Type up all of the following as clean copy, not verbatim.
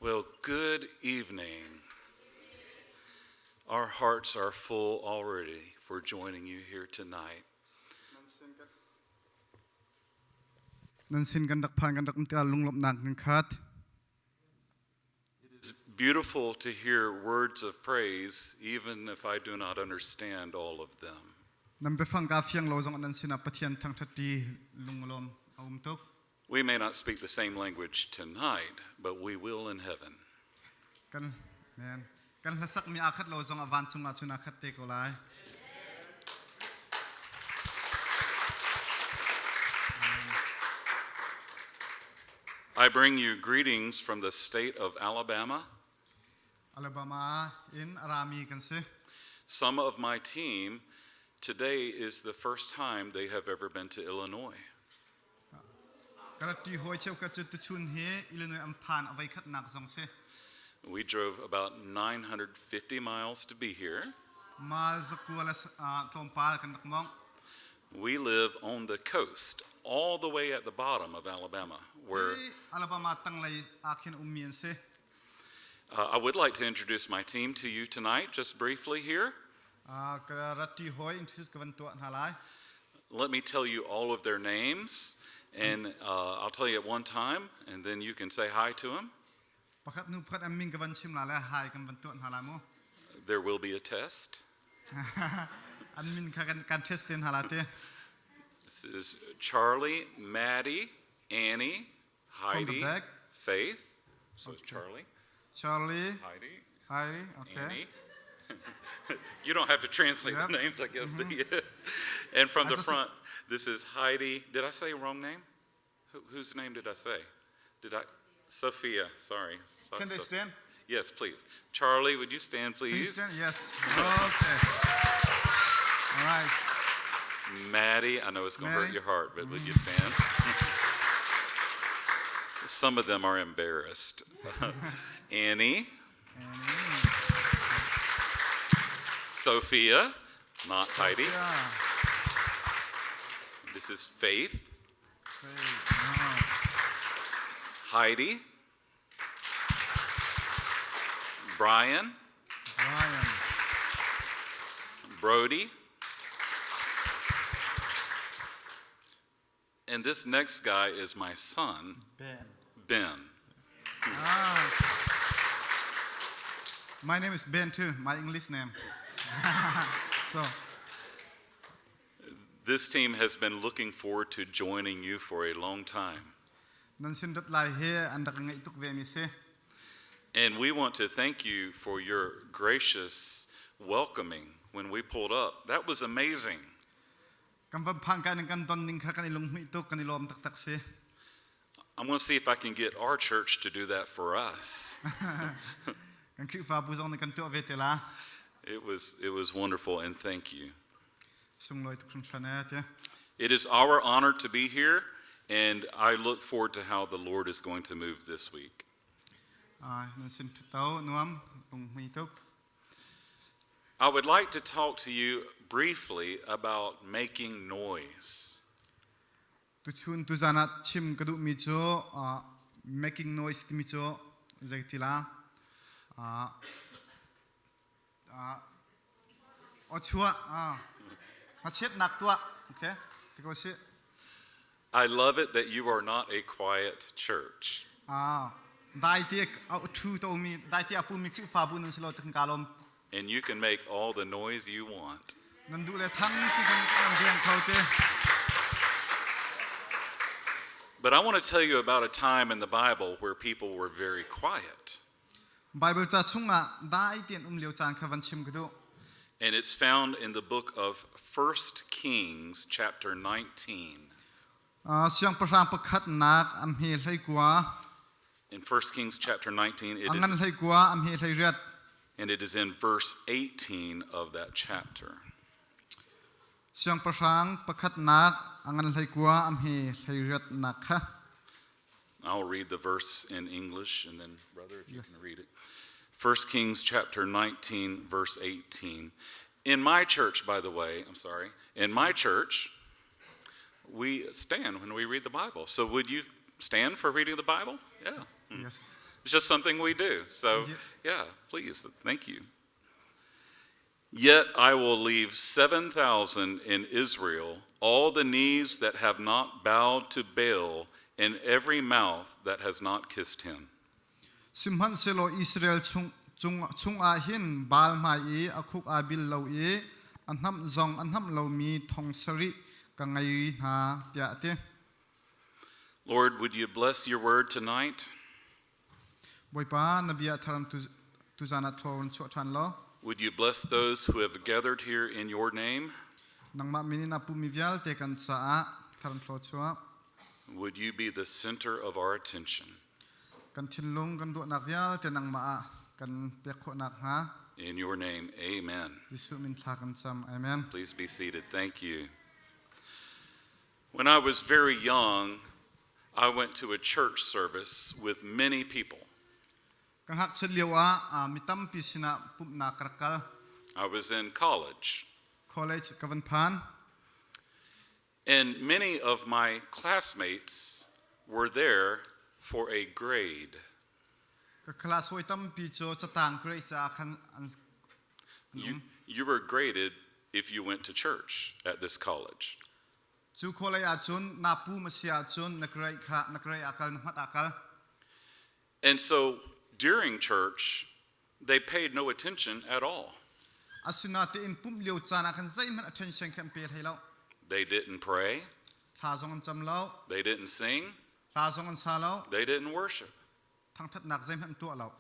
Well, good evening. Our hearts are full already for joining you here tonight. It's beautiful to hear words of praise, even if I do not understand all of them. We may not speak the same language tonight, but we will in heaven. I bring you greetings from the state of Alabama. Some of my team, today is the first time they have ever been to Illinois. We drove about 950 miles to be here. We live on the coast, all the way at the bottom of Alabama, where I would like to introduce my team to you tonight, just briefly here. Let me tell you all of their names, and I'll tell you at one time, and then you can say hi to them. There will be a test. This is Charlie, Maddie, Annie, Heidi, Faith. So it's Charlie, Heidi, okay. Annie. You don't have to translate the names, I guess. But yeah. And from the front, this is Heidi. Did I say wrong name? Whose name did I say? Sophia, sorry. Can they stand? Yes, please. Charlie, would you stand, please? Please stand, yes. Okay. All right. Maddie, I know it's going to hurt your heart, but would you stand? Some of them are embarrassed. Annie. Sophia, not Heidi. This is Faith. Heidi. Brian. Brody. And this next guy is my son, Ben. My name is Ben too, my English name. So this team has been looking forward to joining you for a long time. And we want to thank you for your gracious welcoming when we pulled up. That was amazing. I'm going to see if I can get our church to do that for us. It was wonderful, and thank you. It is our honor to be here, and I look forward to how the Lord is going to move this week. I would like to talk to you briefly about making noise. Making noise okay. I love it that you are not a quiet church. And you can make all the noise you want. But I want to tell you about a time in the Bible where people were very quiet. And it's found in the book of 1 Kings, chapter 19. In 1 Kings chapter 19, it is in verse 18 of that chapter. I'll read the verse in English, and then, brother, if you can read it. 1 Kings chapter 19, verse 18. In my church, by the way, in my church, we stand when we read the Bible. So would you stand for reading the Bible? Yeah. Yes. It's just something we do. So, yeah, please, thank you. Yet I will leave 7,000 in Israel, all the knees that have not bowed to Baal, and every mouth that has not kissed him. Simhan selo Israel chung a hin bal mai e akuk abil lo e anham zong anham lo mi thong sari kangai na tia te. Lord, would you bless your word tonight? Boipa nabia tharam tu zana thon chu than lo. Would you bless those who have gathered here in your name? Nangma minina pumivial te kan sa tharam thlo chua. Would you be the center of our attention? Kan thinlung kan ru nak vial te nangma kan pekho nak ha. In your name, amen. Jisu min thla kan sam amen. Please be seated. Thank you. When I was very young, I went to a church service with many people. Kan hak cheliwa mitam pisina pupna krakal. I was in college. College kavan phan. And many of my classmates were there for a grade. Class hoitam picho chatang grade sa khan You were graded if you went to church at this college. chu kholai achun napu masia chun nakrai kha nakrai akal namat akal. And so during church, they paid no attention at all. Asunate in pum liu chana kan zaiman attention kan pe thailo. They didn't pray. Tha zong an chamlo, They didn't sing. tha zong an salo, They didn't worship. thang that nak zaiman tu lo.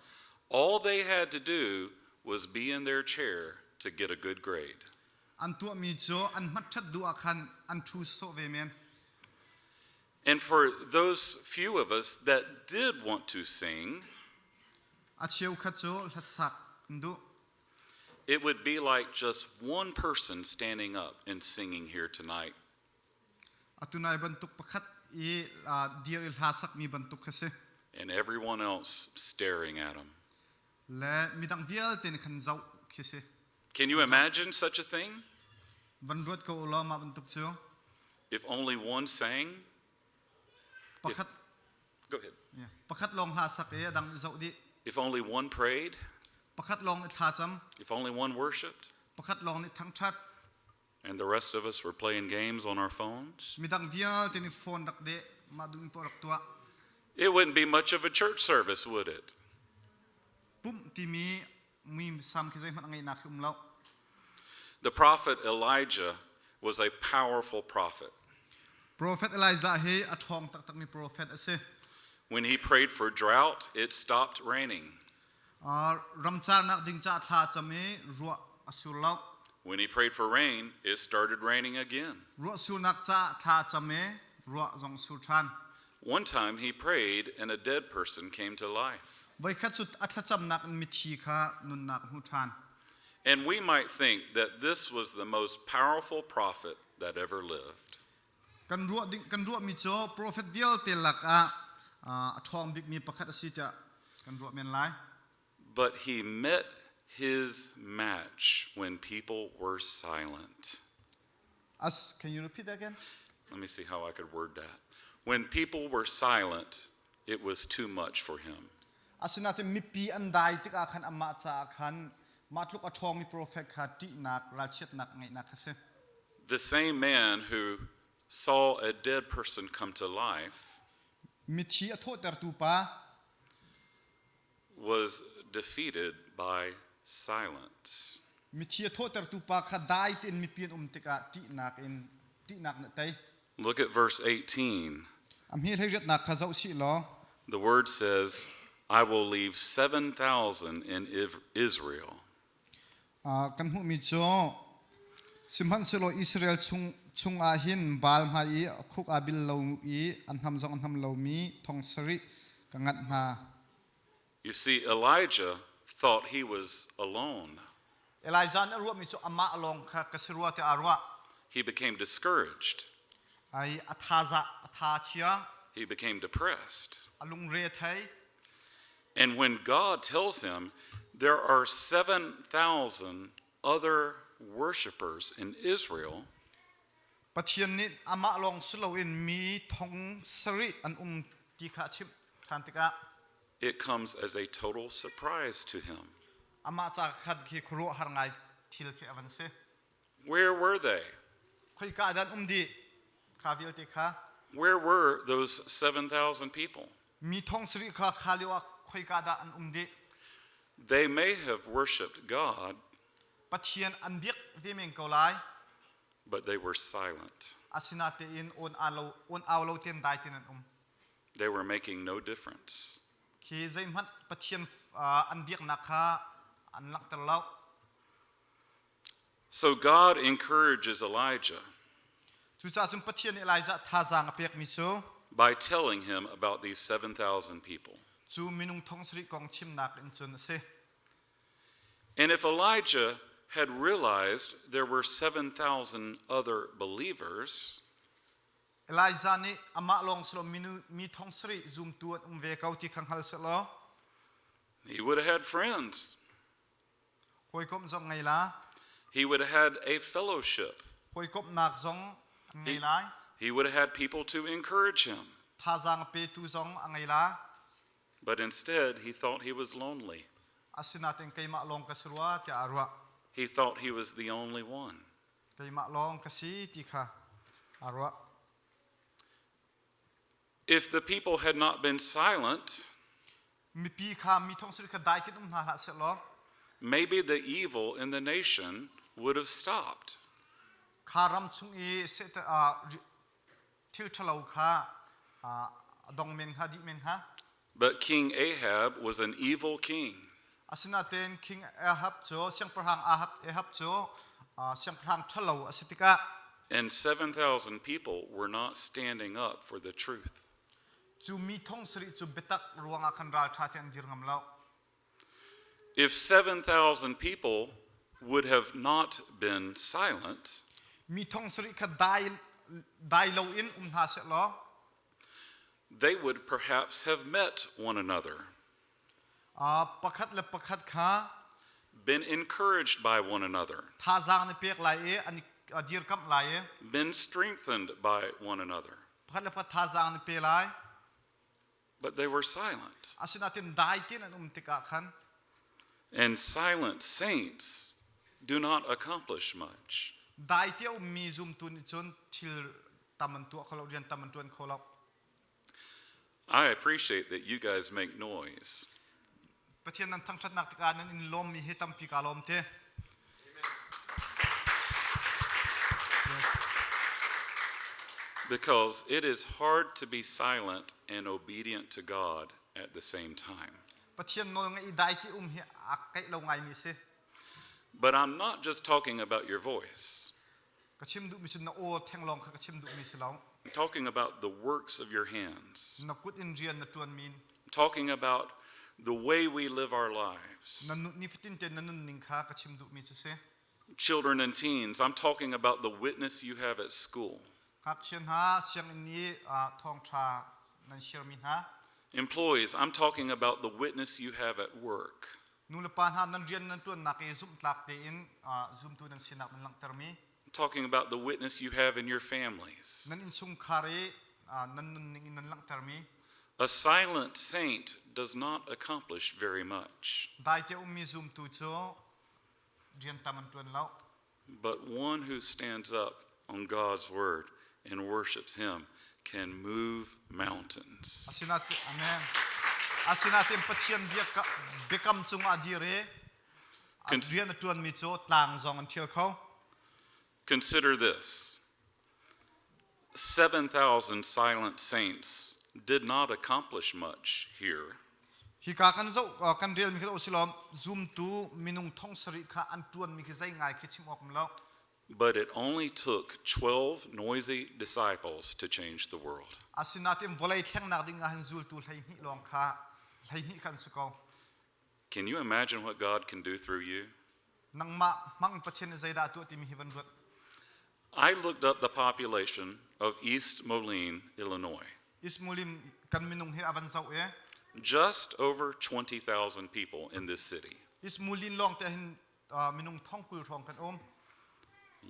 All they had to do was be in their chair to get a good grade. An tu mi jo an mat that du akhan an thu so ve men. And for those few of us that did want to sing, Acheu khacho lasak ndu. it would be like just one person standing up and singing here tonight. Atunai bantuk pakhat e dir il hasak mi bantuk khase. And everyone else staring at him. Le midang vial ten khan zau khise. Can you imagine such a thing? Van rot ko ulo ma bantuk chu. If only one sang? Pakhat Go ahead. yeah. Pakhat long hasak e dang zau di. If only one prayed? Pakhat long it hacham. If only one worshiped? Pakhat long it thang that. And the rest of us were playing games on our phones? Midang vial ten phone dak de madung porak tua. It wouldn't be much of a church service, would it? Pum timi mi sam khizai man ngai nak umlo. The prophet Elijah was a powerful prophet. Prophet Elijah he athong tak tak ni prophet ase. When he prayed for drought, it stopped raining. Ramchar nak ding cha thla chame ruwa asul lo. When he prayed for rain, it started raining again. Ruwa sul nak cha thla chame ruwa zong sul than. One time he prayed and a dead person came to life. Vai khachut atla cham nak mithi kha nun nak hu than. And we might think that this was the most powerful prophet that ever lived. Kan ruwa mi cho prophet vial te lak a athong big mi pakhat asita kan ruwa men lai. But he met his match when people were silent. Can you repeat that again? Let me see how I could word that. When people were silent, it was too much for him. Asinate mi pi andai tik akhan amma cha akhan matluk athong mi prophet kha ti nak rachet nak ngai nak ase. The same man who saw a dead person come to life Mithi atho ter tu pa was defeated by silence. mithi atho ter tu pa kha dai tin mi pin tika ti nak na tai. Look at verse 18. Am hi hejat nak kha zau si lo. The word says, I will leave 7,000 in Israel. Kan hu mi cho simhan selo Israel chung a hin bal mai khuk abil lo I anham zong anham lo mi thong sari kangat na. You see, Elijah thought he was alone. Elijah na ruwa mi cho amma along kha kasirwa te arwa. He became discouraged. Ai athachia He became depressed. alung re thai. And when God tells him there are 7,000 other worshipers in Israel, Pathian ni ama along sulo in mi thong sari an ti kha chim thantika. it comes as a total surprise to him. Ama cha khat ki khuru har ngai thil ki avan se. Where were they? Khoi ka dan umdi khavil te kha. Where were those 7,000 people? Mi thong sri kha khaliwa khoi ka da an umdi. They may have worshipped God, Pathian an biak ve meng ko lai. but they were silent. Asinate in on awlo ten dai tin an They were making no difference. Ki zaim hat pathian an biak na kha an lak tar lau. So God encourages Elijah Chu cha chung pathian Elijah tha jang apek mi so. by telling him about these 7,000 people. Chu minung thong sri kong chim nak in chun se. And if Elijah had realized there were 7,000 other believers, Elijah ni ama long slo minu mi thong sri zoom tu ve kau ti khang hal se lo. he would have had friends. Hoi kom zong ngai la. He would have had a fellowship. Hoi kom nak zong ngai lai. He would have had people to encourage him. Tha jang pe tu zong angai la. But instead, he thought he was lonely. Asinating kay ma long kasruwa ti arwa. He thought he was the only one. Kay ma long kasi ti kha arwa. If the people had not been silent, Mi pi kha mi thong sri kha dai ti ha ha se lo. maybe the evil in the nation would have stopped. Kha ram chung e se ta thil thalo kha dong men ha di men ha. But King Ahab was an evil king. Asinaten King Ahab cho siang perhang Ahab cho siang perhang thalo asitika. And 7,000 people were not standing up for the truth. Chu mi thong sri chu betak ruanga khan ral tha ten dir ngam lo. If 7,000 people would have not been silent, Mi thong sri kha dai lo in ha se lo. they would perhaps have met one another, Pakhat le pakhat kha been encouraged by one another, tha jang ne pek lai e ani dir kam lai e. been strengthened by one another. Pakhat le pakhat tha jang ne pe lai. But they were silent. Asinatin dai tin an tika khan. And silent saints do not accomplish much. Dai te mi zoom tu ni chon thil taman tu khalo jen taman tuan kholo. I appreciate that you guys make noise. Pathian nan thang that nak tika nan in lom mi he tam pi ka lom te. Because it is hard to be silent and obedient to God at the same time. Pathian no ngai dai ti he akai lo ngai mi se. But I'm not just talking about your voice. Ka chim du mi chun na o theng long kha ka chim du mi se lo. I'm talking about the works of your hands. Na kut in rian na tuan min. I'm talking about the way we live our lives. Na ni fitin te na nun ning kha ka chim du mi se. Children and teens, I'm talking about the witness you have at school. Kak chen ha siang ni thong tha nan shir min ha. Employees, I'm talking about the witness you have at work. Nu le pan ha nan rian nan tuan nak e zoom tlak te in zoom tu nan sinak man lang termi. I'm talking about the witness you have in your families. Nan in sung khare nan nun ning nan lang termi. A silent saint does not accomplish very much, Dai te mi zoom tu cho rian taman tuan lau. but one who stands up on God's word and worships him can move mountains. Asinati amen. Asinatin pathian dia bekam chung adire. Rian na tuan mi cho tlang zong an thil khau. Consider this. 7,000 silent saints did not accomplish much here. Hi ka kan zo kan real mi khlo silom zoom tu minung thong sari kha an tuan mi khizai ngai khichim ok mlo. But it only took 12 noisy disciples to change the world. Asinatim volai theng nak ding han zul tu hlai ni long kha hlai ni kan suko. Can you imagine what God can do through you? Nang ma mang pathian zai da tu ti mi hivan rut. I looked up the population of East Moline, Illinois. Ismulim kan minung he avan zau e. Just over 20,000 people in this city. Ismulin long te hin minung thong kul thong kan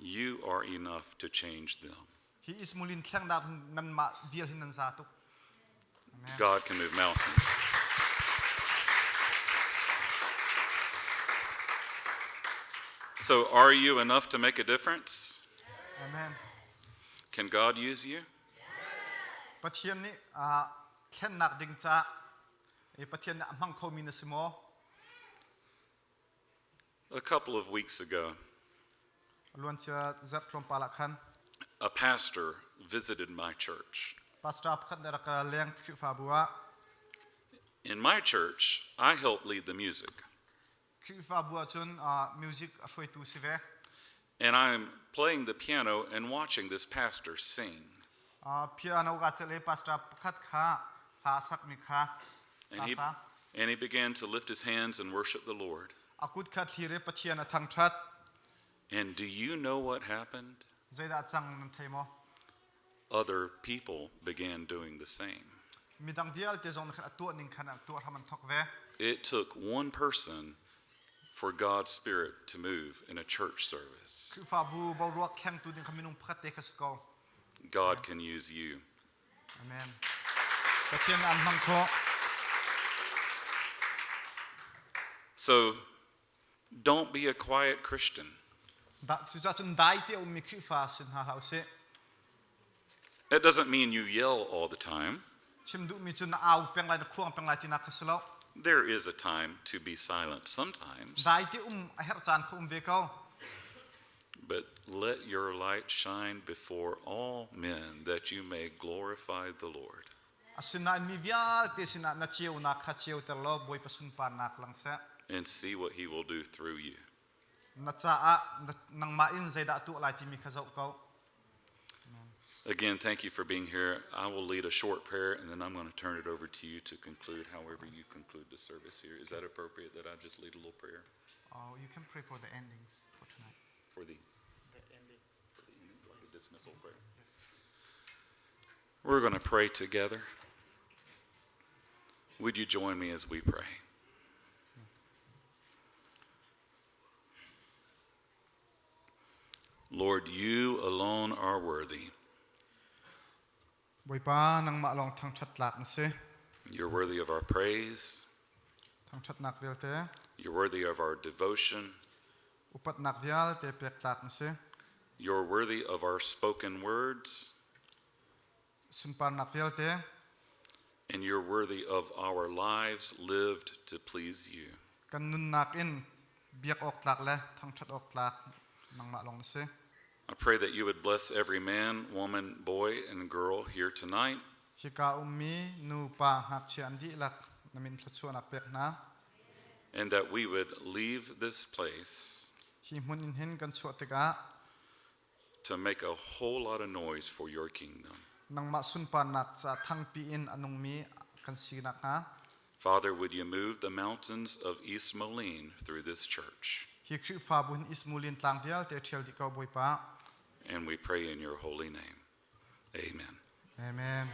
You are enough to change them. Hi ismulin thlang nak nan ma vil hin nan za tu. Amen. God can move mountains. So are you enough to make a difference? Amen. Can God use you? Pathian ni khen nak ding cha e pathian na mang kho min simo. A couple of weeks ago, Luan cha zat from palakhan a pastor visited my church. pastor khat da ka leng khi fa bua In my church, I help lead the music, khi fa bua chun music afoi tu sive and I'm playing the piano and watching this pastor sing. piano ga chale pastor khat kha ha sak mi kha And he began to lift his hands and worship the Lord. akut khat thire pathian athang that And do you know what happened? zaida chang nan thaimo Other people began doing the same. midang vial te zon kha tu ning khana tu haman thok ve It took one person for God's Spirit to move in a church service. khi fa bu bo ruak khang tu ding khaminung phat te khasko. God can use you. Amen. Pathian an hang kho So don't be a quiet Christian. da chu cha chun dai te mi khi fa sin ha hau se That doesn't mean you yell all the time. chim du mi chun au peng lai da khuang peng lai tina khaslo There is a time to be silent sometimes. dai te a her chan khum ve ko But let your light shine before all men that you may glorify the Lord. asina mi vial te sina na chiu na kha chiu te lo boi pasun pa nak lang sa And see what he will do through you. na cha nang ma in zai da tu lai ti mi khazau ko. Again, thank you for being here. I will lead a short prayer, and then I'm going to turn it over to you to conclude however you conclude the service here. Is that appropriate that I just lead a little prayer You can pray for the endings for tonight. for the ending. like a dismissal prayer? We're going to pray together. Would you join me as we pray? Lord, you alone are worthy. Boi pa nang ma long thang that lak na se You're worthy of our praise. thang that nak vel te You're worthy of our devotion. upat nak vial te pek lak na se You're worthy of our spoken words. sun par nak vel te And you're worthy of our lives lived to please you. kan nun nak in biak ok lak le thang that ok lak nang ma long na se I pray that you would bless every man, woman, boy, and girl here tonight. hika ummi nu pa hak chian di lak namin thchu nak pek na And that we would leave this place hi mun in hin kan chu te ga to make a whole lot of noise for your kingdom. nang ma sun pa nak cha thang pi in anung mi kan si nak ha Father, would you move the mountains of East Moline through this church? hi khri fa bun ismulin tlang vial te thial di ko boi pa. And we pray in your holy name. Amen. Amen.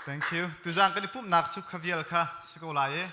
Thank you. Tu jang kan ipum nak chu khavial kha siko lai